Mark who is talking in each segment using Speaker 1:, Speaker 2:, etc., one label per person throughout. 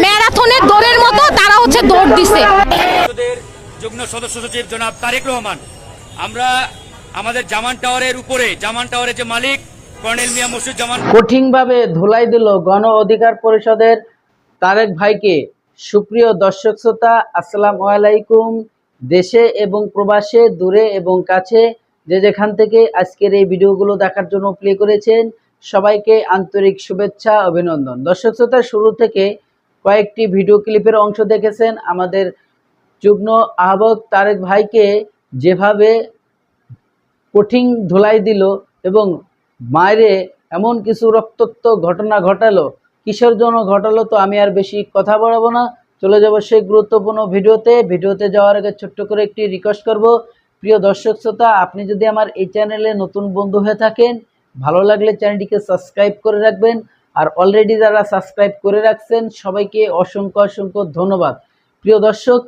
Speaker 1: ম্যারাথনের দৌড়ের মতো তারা হচ্ছে দৌড় দিছে।
Speaker 2: যুগ্ম সদস্য সচিব জনাব তারেক রহমান, আমরা আমাদের জামান টাওয়ারের উপরে, জামান টাওয়ারের যে মালিক কর্নেল মিয়া মসিউজ্জামান
Speaker 3: কঠিনভাবে ধুলাই দিল গণ অধিকার পরিষদের তারেক ভাইকে। সুপ্রিয় দর্শক শ্রোতা, আসসালামু আলাইকুম। দেশে এবং প্রবাসে, দূরে এবং কাছে, যে যেখান থেকে আজকের এই ভিডিওগুলো দেখার জন্য প্লে করেছেন, সবাইকে আন্তরিক শুভেচ্ছা, অভিনন্দন। দর্শক শ্রোতা, শুরু থেকে কয়েকটি ভিডিও ক্লিপের অংশ দেখেছেন। আমাদের যুগ্ম আহ্বায়ক তারেক ভাইকে যেভাবে কঠিন ধুলাই দিল এবং মায়েরে এমন কিছু রক্তাক্ত ঘটনা ঘটালো, কিসের জন্য ঘটালো তো আমি আর বেশি কথা বাড়াবো না, চলে যাব সেই গুরুত্বপূর্ণ ভিডিওতে যাওয়ার আগে ছোট্ট করে একটি রিকোয়েস্ট করব। প্রিয় দর্শক শ্রোতা, আপনি যদি আমার এই চ্যানেলে নতুন বন্ধু হয়ে থাকেন, ভালো লাগলে চ্যানেলটিকে সাবস্ক্রাইব করে রাখবেন। আর অলরেডি যারা সাবস্ক্রাইব করে রাখছেন সবাইকে অসংখ্য অসংখ্য ধন্যবাদ। প্রিয় দর্শক,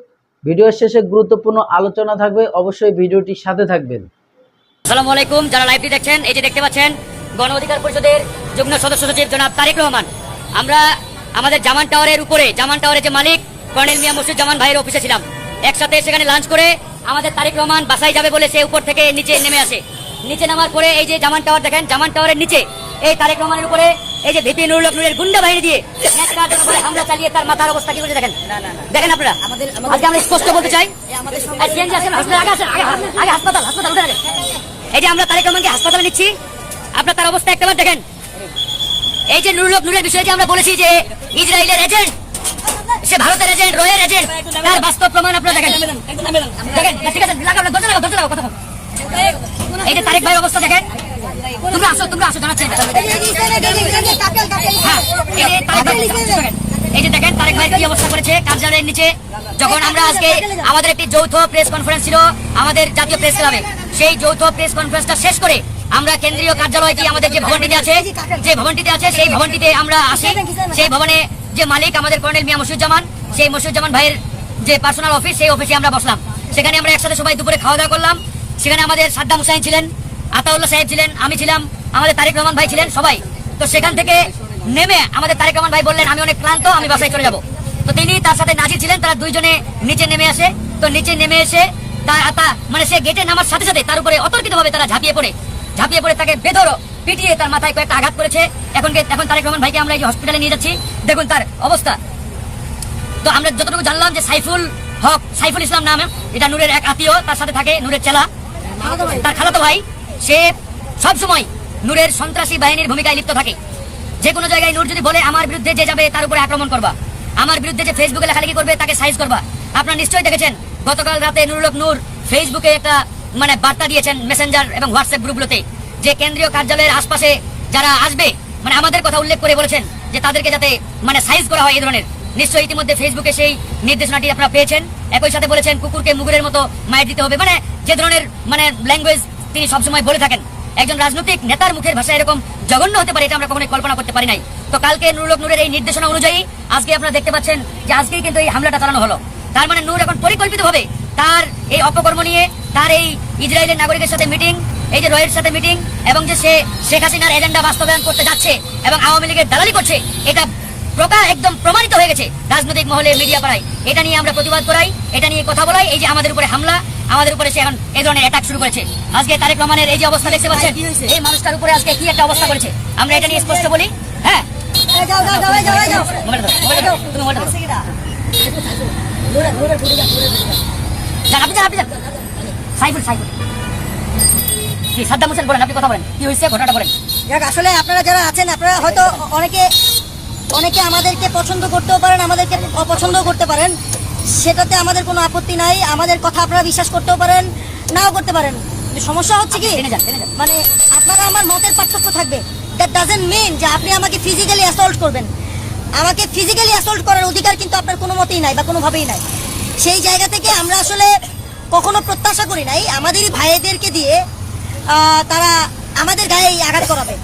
Speaker 3: ভিডিওর শেষে গুরুত্বপূর্ণ আলোচনা থাকবে, অবশ্যই ভিডিওটির সাথে থাকবেন।
Speaker 4: আসসালামু আলাইকুম। যারা লাইভটি দেখছেন, এই যে দেখতে পাচ্ছেন গণ অধিকার পরিষদের যুগ্ম সদস্য সচিব জনাব তারেক রহমান। আমরা আমাদের জামান টাওয়ারের উপরে, জামান টাওয়ারের যে মালিক কর্নেল মিয়া মসিউজ্জামান ভাইয়ের অফিসে ছিলাম। একসাথে সেখানে লাঞ্চ করে আমাদের তারেক রহমান বাসায় যাবে বলে সে উপর থেকে নিচে নেমে আসে। নিচে নামার পরে এই যে জামান টাওয়ার দেখেন, জামান টাওয়ারের নিচে এই তারেক রহমানের উপরে এই যে ভিপি নুরুল হক নূরের গুন্ডা বাহিনী দিয়ে হামলা চালিয়ে তার মাথার অবস্থা কি করে দেখেন। দেখেন আপনারা, আজকে আমরা স্পষ্ট বলতে চাই, হাসপাতাল উঠে রাখেন। এই যে আমরা তারেক রহমানকে হাসপাতালে নিচ্ছি, আপনার তার অবস্থা একটাবার দেখেন। এই যে নুরুল হক নূরের বিষয়টি আমরা বলেছি যে ইসরায়েলের এজেন্ট, সে ভারতের এজেন্ট, রয়ের এজেন্ট, তার বাস্তব প্রমাণ আপনারা দেখেন। দেখেন ঠিক আছে, কথা। এই যে তারেক ভাইয়ের অবস্থা দেখেন। তোমরা আসো জানাচ্ছেন। এই যে দেখেন তারেক ভাইয়ের কি অবস্থা করেছে কার্যালয়ের নিচে। যখন আমরা আজকে আমাদের একটি যৌথ প্রেস কনফারেন্স ছিল আমাদের জাতীয় প্রেস ক্লাবে, সেই যৌথ প্রেস কনফারেন্সটা শেষ করে আমরা কেন্দ্রীয় কার্যালয়টি আমাদের যে ভবনটিতে আছে, সেই ভবনটিতে আমরা আসি। সেই ভবনে যে মালিক আমাদের কর্নেল মিয়া মসিউজ্জামান, সেই মসিউজ্জামান ভাইয়ের যে পার্সোনাল অফিস, সেই অফিসে আমরা বসলাম। সেখানে আমরা একসাথে সবাই দুপুরে খাওয়া দাওয়া করলাম। সেখানে আমাদের সাদ্দাম হুসাইন ছিলেন, আতাউল্লাহ সাহেব ছিলেন, আমি ছিলাম, আমাদের তারেক রহমান ভাই ছিলেন, সবাই। তো সেখান থেকে নেমে আমাদের তারেক রহমান ভাই বললেন আমি অনেক ক্লান্ত, আমি বাসায় চলে যাব। তো তিনি তার সাথে নাজির ছিলেন, তারা দুইজনে নিচে নেমে আসে। তো নিচে নেমে এসে মানে সে গেটে নামার সাথে সাথে তার উপরে অতর্কিতভাবে তারা ঝাঁপিয়ে পড়ে তাকে বেধড় পিটিয়ে তার মাথায় কয়েকটা আঘাত করেছে। এখন তারেক রহমান ভাইকে আমরা এই হসপিটালে নিয়ে যাচ্ছি, দেখুন তার অবস্থা। তো আমরা যতটুকু জানলাম যে সাইফুল ইসলাম নাম, এটা নূরের এক আত্মীয়, তার সাথে থাকে নূরের চেলা, তার খালাতো ভাই। সে সবসময় নূরের সন্ত্রাসী বাহিনীর ভূমিকায় লিপ্ত থাকে। যে কোনো জায়গায় নূর যদি বলে আমার বিরুদ্ধে যে যাবে তার উপরে আক্রমণ করবা, আমার বিরুদ্ধে যে ফেসবুকে লেখালেখি করবে তাকে সাইজ করবা। আপনারা নিশ্চয়ই দেখেছেন গতকাল রাতে নুরুল হক নূর ফেসবুকে একটা মানে বার্তা দিয়েছেন মেসেঞ্জার এবং হোয়াটসঅ্যাপ গ্রুপগুলোতে, যে কেন্দ্রীয় কার্যালয়ের আশপাশে যারা আসবে মানে আমাদের কথা উল্লেখ করে বলেছেন যে তাদেরকে যাতে মানে সাইজ করা হয় এই ধরনের। নিশ্চয়ই ইতিমধ্যে ফেসবুকে সেই নির্দেশনাটি আপনারা পেয়েছেন। একই সাথে বলেছেন কুকুরকে মুগুরের মতো মায়ের দিতে হবে, মানে যে ধরনের মানে ল্যাঙ্গুয়েজ তিনি সবসময় বলে থাকেন। একজন রাজনৈতিক নেতার মুখের ভাষা এরকম জঘন্য হতে পারে, এটা আমরা কখনোই কল্পনা করতে পারি নাই। তো কালকে নুরুল হক নূরের এই নির্দেশনা অনুযায়ী আজকে আপনারা দেখতে পাচ্ছেন যে আজকেই কিন্তু এই হামলাটা চালানো হলো। তার মানে নূর এখন পরিকল্পিতভাবে তার এই অপকর্ম নিয়ে, তার এই ইসরায়েলের নাগরিকের সাথে মিটিং, এই যে রয়ের সাথে মিটিং, এবং যে সে শেখ হাসিনার এজেন্ডা বাস্তবায়ন করতে যাচ্ছে এবং আওয়ামী লীগের দালালি করছে, এটা একদম প্রমাণিত হয়ে গেছে রাজনৈতিক মহলে, মিডিয়া পাড়ায়। এটা নিয়ে আমরা প্রতিবাদ করাই, এটা নিয়ে কথা বলাই। এই যে আমাদের উপরে হামলা, আমাদের উপরে সে এখন এই ধরনের অ্যাটাক শুরু করেছে। আজকে তারেক রহমানের এই যে অবস্থা দেখতে পাচ্ছেন, এই মানুষটার উপরে আজকে কি একটা অবস্থা করেছে, আমরা এটা নিয়ে স্পষ্ট বলি। হ্যাঁ, সাদ্দাম হোসেন বলেন, আপনি কথা বলেন, কি হয়েছে ঘটনাটা বলেন।
Speaker 5: আসলে আপনারা যারা আছেন, আপনারা হয়তো অনেকে আমাদেরকে পছন্দ করতেও পারেন, আমাদেরকে অপছন্দ করতে পারেন, সেটাতে আমাদের কোনো আপত্তি নাই। আমাদের কথা আপনারা বিশ্বাস করতেও পারেন, নাও করতে পারেন। সমস্যা হচ্ছে কি, মানে আপনারা আমার মতের পার্থক্য থাকবে, দ্যাট ডাজন্ট মিন যে আপনি আমাকে ফিজিক্যালি অ্যাসল্ট করবেন। আমাকে ফিজিক্যালি অ্যাসল্ট করার অধিকার কিন্তু আপনার কোনো মতেই নাই বা কোনোভাবেই নাই। সেই জায়গা থেকে আমরা আসলে কখনো প্রত্যাশা করি নাই আমাদেরই ভাইদেরকে দিয়ে তারা আমাদের গায়ে আঘাত করাবে,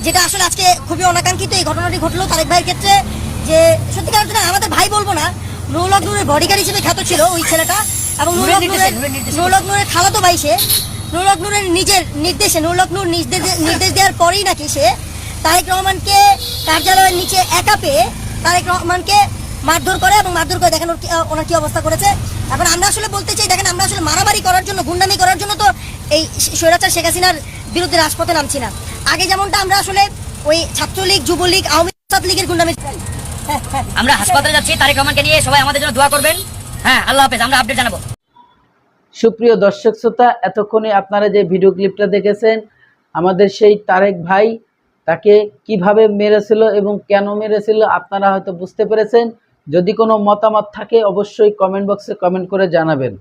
Speaker 5: যেটা আসলে আজকে খুবই অনাকাঙ্ক্ষিত এই ঘটনাটি ঘটলো তারেক ভাইয়ের ক্ষেত্রে। যে সত্যিকার অর্থে আমাদের ভাই বলবো না, নুরুল হক নূরের বডিগার্ড হিসেবে খ্যাত ছিল ওই ছেলেটা, এবং নুরুল হক নূরের খালাতো ভাই সে। নুরুল হক নূরের নিজের নির্দেশে নুরুল হক নূর নির্দেশ দেওয়ার পরেই নাকি সে তারেক রহমানকে কার্যালয়ের নিচে একা পেয়ে তারেক রহমানকে মারধর করে এবং মারধর করে দেখেন ওনার কি অবস্থা করেছে। এখন আমরা আসলে বলতে চাই, দেখেন আমরা আসলে মারামারি করার জন্য, গুন্ডামি করার জন্য তো এই স্বৈরাচার শেখ হাসিনার বিরুদ্ধে রাজপথে নামছি না। আগে যেমনটা আমরা আসলে ওই ছাত্রলীগ, যুবলীগ, আওয়ামী লীগের গুন্ডামি।
Speaker 4: আমরা হাসপাতালে যাচ্ছি তারেক রহমানকে নিয়ে, সবাই আমাদের জন্য দোয়া করবেন। হ্যাঁ, আল্লাহ হাফেজ, আমরা আপডেট জানাবো।
Speaker 3: সুপ্রিয় দর্শক শ্রোতা, এতক্ষণে আপনারা যে ভিডিও ক্লিপটা দেখেছেন, আমাদের সেই তারেক ভাই তাকে কিভাবে মেরেছিল এবং কেন মেরেছিল আপনারা হয়তো বুঝতে পেরেছেন। যদি কোনো মতামত থাকে অবশ্যই কমেন্ট বক্সে কমেন্ট করে জানাবেন।